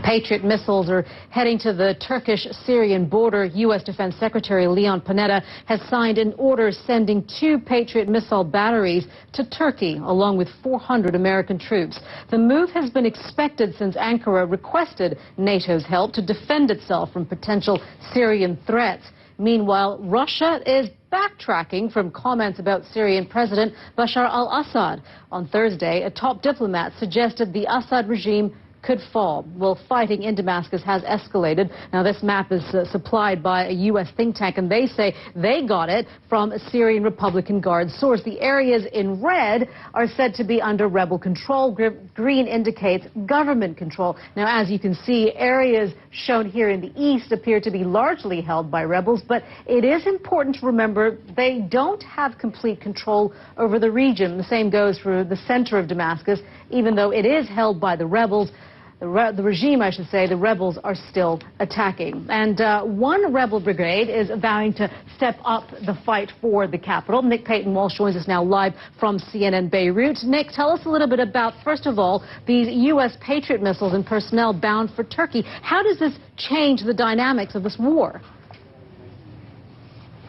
Patriot missiles are heading to the Turkish-Syrian border. U.S. Defense Secretary Leon Panetta has signed an order sending 2 Patriot missile batteries to Turkey, along with 400 American troops. The move has been expected since Ankara requested NATO's help to defend itself from potential Syrian threats. Meanwhile, Russia is backtracking from comments about Syrian President Bashar al-Assad. On Thursday, a top diplomat suggested the Assad regime could fall. Well, fighting in Damascus has escalated. Now, this map is supplied by a U.S. think tank, and they say they got it from a Syrian Republican Guard source. The areas in red are said to be under rebel control. Green indicates government control. Now, as you can see, areas shown here in the east appear to be largely held by rebels, but it is important to remember they don't have complete control over the region. The same goes for the center of Damascus. Even though it is held by the rebels, the regime, I should say, the rebels are still attacking. And one rebel brigade is vowing to step up the fight for the capital. Nick Payton-Walsh joins us now live from CNN Beirut. Nick, tell us a little bit about, first of all, these U.S. Patriot missiles and personnel bound for Turkey. How does this change the dynamics of this war?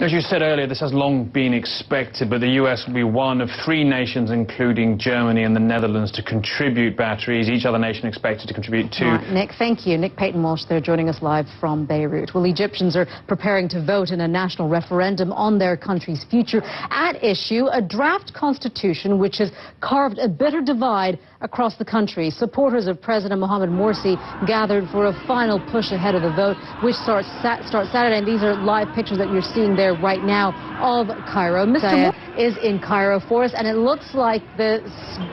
As you said earlier, this has long been expected, but the U.S. will be one of 3 nations, including Germany and the Netherlands, to contribute batteries. Each other nation expected to contribute 2. Right, Nick, thank you. Nick Payton-Walsh there joining us live from Beirut. Well, Egyptians are preparing to vote in a national referendum on their country's future. At issue, a draft constitution which has carved a bitter divide across the country. Supporters of President Mohamed Morsi gathered for a final push ahead of the vote, which starts Saturday. And these are live pictures that you're seeing there right now of Cairo. Mr. is in Cairo for us, and it looks like the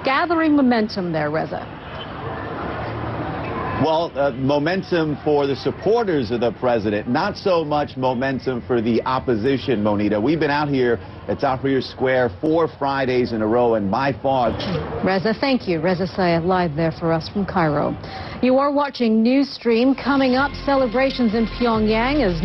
gathering momentum there, Reza. Well, momentum for the supporters of the president, not so much momentum for the opposition, Monita. We've been out here at Tahrir Square 4 Fridays in a row, and by far... Reza, thank you. Reza Sayed live there for us from Cairo. You are watching Newsstream. Coming up, celebrations in Pyongyang as...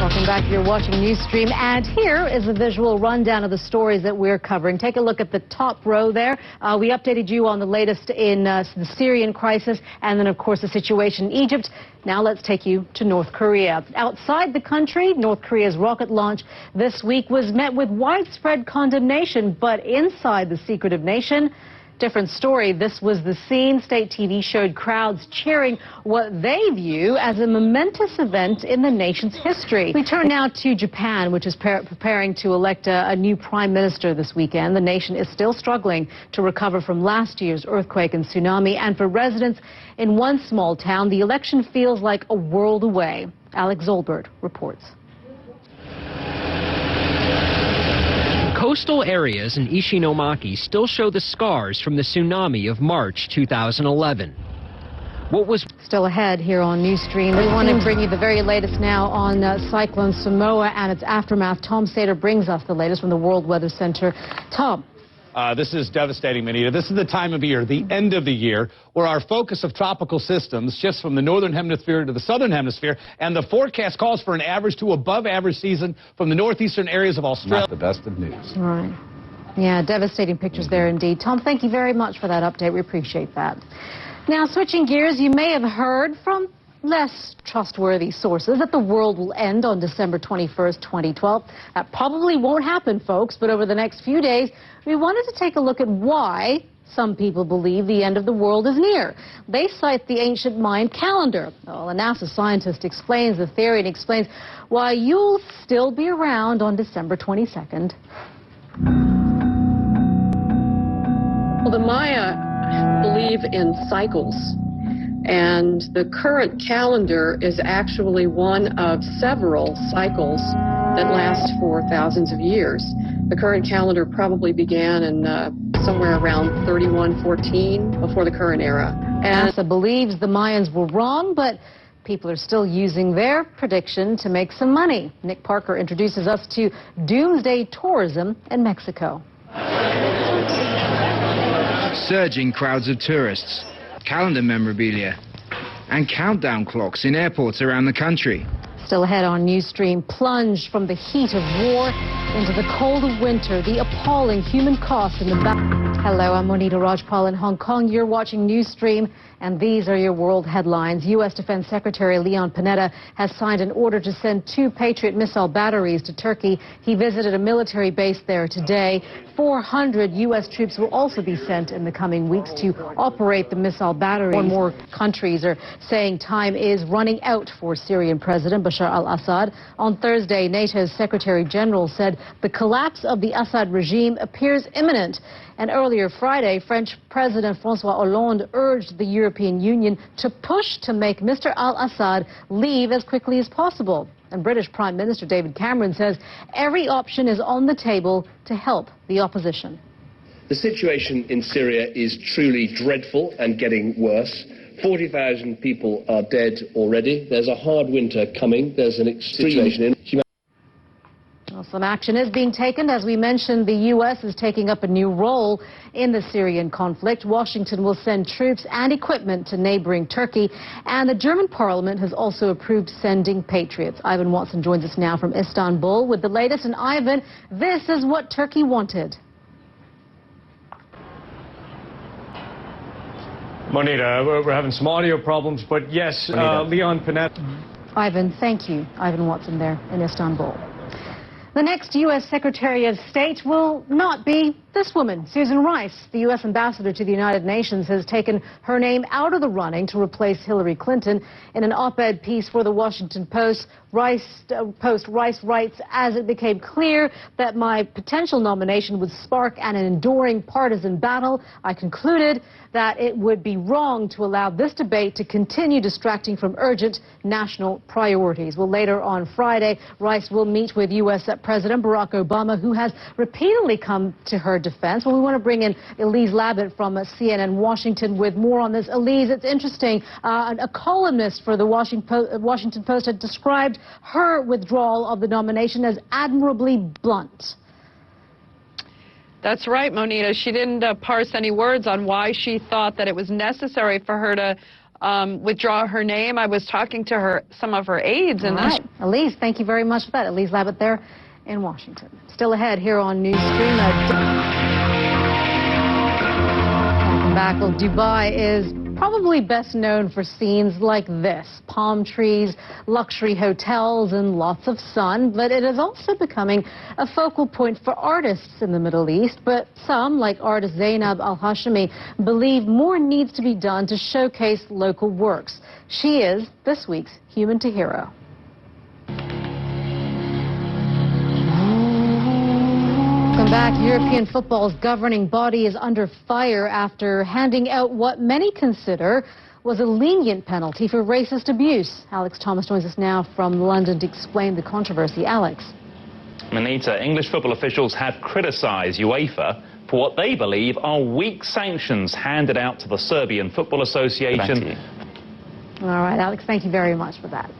Welcome back. You're watching Newsstream, and here is a visual rundown of the stories that we're covering. Take a look at the top row there. We updated you on the latest in the Syrian crisis, and then, of course, the situation in Egypt. Now let's take you to North Korea. Outside the country, North Korea's rocket launch this week was met with widespread condemnation, but inside the secretive nation, different story. This was the scene. State TV showed crowds cheering what they view as a momentous event in the nation's history. We turn now to Japan, which is preparing to elect a new prime minister this weekend. The nation is still struggling to recover from last year's earthquake and tsunami, and for residents in one small town, the election feels like a world away. Alex Zolbert reports. Coastal areas in Ishinomaki still show the scars from the tsunami of March 2011. What was still ahead here on Newsstream? We want to bring you the very latest now on Cyclone Samoa and its aftermath. Tom Sater brings us the latest from the World Weather Center. Tom. This is devastating, Monita. This is the time of year, the end of the year, where our focus of tropical systems shifts from the northern hemisphere to the southern hemisphere, and the forecast calls for an average to above average season from the northeastern areas of Australia. Not the best of news. Right. Yeah, devastating pictures there indeed. Tom, thank you very much for that update. We appreciate that. Now, switching gears, you may have heard from less trustworthy sources that the world will end on December 21st, 2012. That probably won't happen, folks, but over the next few days, we wanted to take a look at why some people believe the end of the world is near. They cite the ancient Mayan calendar. Well, a NASA scientist explains the theory and explains why you'll still be around on December 22nd. Well, the Maya believe in cycles. And the current calendar is actually one of several cycles that last for thousands of years. The current calendar probably began in somewhere around 3114 before the current era. And NASA believes the Mayans were wrong, but people are still using their prediction to make some money. Nick Parker introduces us to doomsday tourism in Mexico. Surging crowds of tourists, calendar memorabilia, and countdown clocks in airports around the country. Still ahead on Newsstream, plunged from the heat of war into the cold of winter, the appalling human cost in the Hello, I'm Monita Rajpal in Hong Kong. You're watching Newsstream, and these are your world headlines. U.S. Defense Secretary Leon Panetta has signed an order to send 2 Patriot missile batteries to Turkey. He visited a military base there today. 400 U.S. troops will also be sent in the coming weeks to operate the missile batteries. More and more countries are saying time is running out for Syrian President Bashar al-Assad. On Thursday, NATO's Secretary General said the collapse of the Assad regime appears imminent. And earlier Friday, French President François Hollande urged the European Union to push to make Mr. al-Assad leave as quickly as possible. And British Prime Minister David Cameron says every option is on the table to help the opposition. The situation in Syria is truly dreadful and getting worse. 40,000 people are dead already. There's a hard winter coming. There's an extreme situation in humanity. Well, some action is being taken. As we mentioned, the U.S. is taking up a new role in the Syrian conflict. Washington will send troops and equipment to neighboring Turkey, and the German parliament has also approved sending Patriots. Ivan Watson joins us now from Istanbul with the latest. And Ivan, this is what Turkey wanted. Monita, we're having some audio problems, but yes, Leon Panetta. Ivan, thank you. Ivan Watson there in Istanbul. The next U.S. Secretary of State will not be this woman, Susan Rice. The U.S. ambassador to the United Nations has taken her name out of the running to replace Hillary Clinton. In an op-ed piece for the Washington Post, Rice writes, as it became clear that my potential nomination would spark an enduring partisan battle, I concluded that it would be wrong to allow this debate to continue distracting from urgent national priorities. Well, later on Friday, Rice will meet with U.S. President Barack Obama, who has repeatedly come to her defense. Well, we want to bring in Elise Labott from CNN Washington with more on this. Elise, it's interesting. A columnist for the Washington Post had described her withdrawal of the nomination as admirably blunt. That's right, Monita. She didn't parse any words on why she thought that it was necessary for her to withdraw her name. I was talking to some of her aides. And right. Elise, thank you very much for that. Elise Labott there in Washington. Still ahead here on Newsstream. Welcome back. Well, Dubai is probably best known for scenes like this: palm trees, luxury hotels, and lots of sun. But it is also becoming a focal point for artists in the Middle East. But some, like artist Zainab Al-Hashimi, believe more needs to be done to showcase local works. She is this week's Human to Hero. Welcome back. European football's governing body is under fire after handing out what many consider was a lenient penalty for racist abuse. Alex Thomas joins us now from London to explain the controversy. Alex. Manita, English football officials have criticised UEFA for what they believe are weak sanctions handed out to the Serbian Football Association. All right, Alex, thank you very much for that.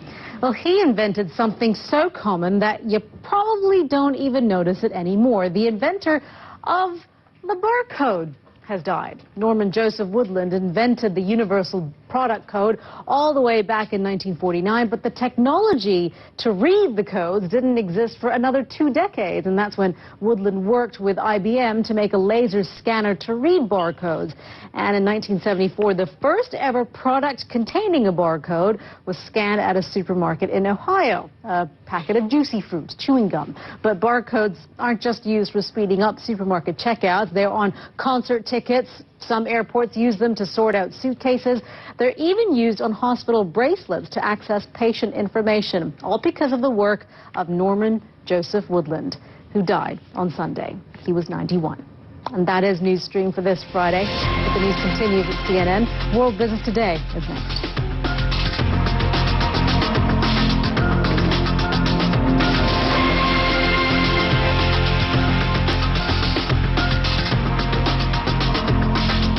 Well, he invented something so common that you probably don't even notice it anymore. The inventor of the barcode has died. Norman Joseph Woodland invented the Universal Product Code all the way back in 1949, but the technology to read the codes didn't exist for another 2 decades, and that's when Woodland worked with IBM to make a laser scanner to read barcodes. And in 1974, the first ever product containing a barcode was scanned at a supermarket in Ohio, a packet of juicy fruit, chewing gum. But barcodes aren't just used for speeding up supermarket checkouts. They're on concert tickets. Some airports use them to sort out suitcases. They're even used on hospital bracelets to access patient information, all because of the work of Norman Joseph Woodland, who died on Sunday. He was 91. And that is Newsstream for this Friday. But the news continues at CNN. World Business Today is next.